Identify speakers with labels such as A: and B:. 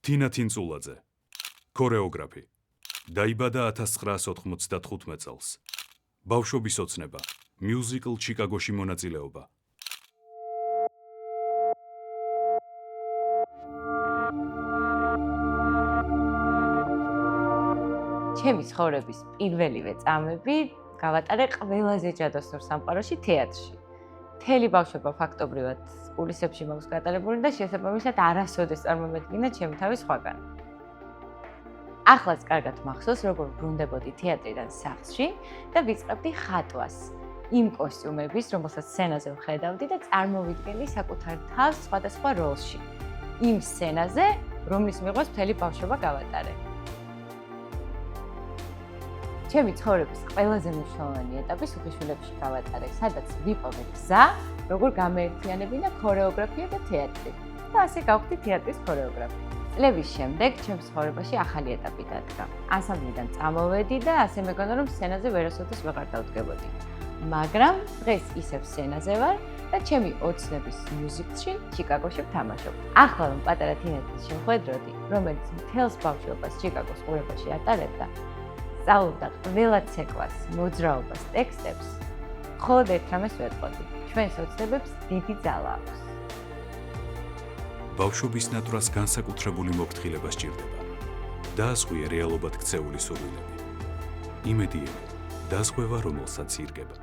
A: თინა თინწულაძე, ქორეოგრაფი. დაიბადა 1995 წელს. ბავშვობის ოცნება, მიუზიკლ ჩიკაგოში მონაწილეობა.
B: ჩემი ცხოვრების პირველივე წამები გავატარე ყველაზე ჯადოსნურ სამყაროში თეატრში. მთელი ბავშვობა ფაქტობრივად კულისებში მაქვს გატარებული და შესაბამისად არასოდეს წარმომედგინა ჩემი თავი სხვაგან. ახლაც კარგად მახსოვს, როგორ ბრუნდებოდი თეატრიდან სახლში და ვიწყებდი ხატვას იმ კოსტიუმების, რომელსაც სცენაზე ვხედავდი და წარმოვიდგენდი საკუთარ თავს სხვადასხვა როლში. იმ სცენაზე, რომლის მიღებას მთელი ბავშვობა გავატარე. ჩემი ცხოვრების ყველაზე მნიშვნელოვანი ეტაპი სუხიშვილებში გავატარე, სადაც ვიპოვე გზა, როგორ გამეერთიანებინა ქორეოგრაფია და თეატრი. და ასე გავხდი თეატრის ქორეოგრაფი. წლების შემდეგ ჩემს ცხოვრებაში ახალი ეტაპი დადგა. ანსამბლიდან წამოვედი და ასე მეგონა, რომ სცენაზე ვერასოდეს ვეღარ დავდგებოდი. მაგრამ დღეს ისევ სცენაზე ვარ და ჩემი ოცნების მიუზიკლში ჩიკაგოში ვთამაშობ. ახლა რომ პატარა თინათის შემხვედროდი, რომელიც მთელს ბავშვობას ჩიკაგოს ყურებაში ატარებდა, სწავლობდა ყველა ცეკვას, მოძრაობას, ტექსტებს, მხოლოდ ერთ რამეს ვეტყოდი. ჩვენს ოცნებებს დიდი ძალა აქვს.
A: ბავშვობის ნატვრას განსაკუთრებული მოფრთხილება სჭირდება. დაასხვია რეალობად ქცეული სურვილები. იმედიერი, დაზღვევა რომელსაც ირგება.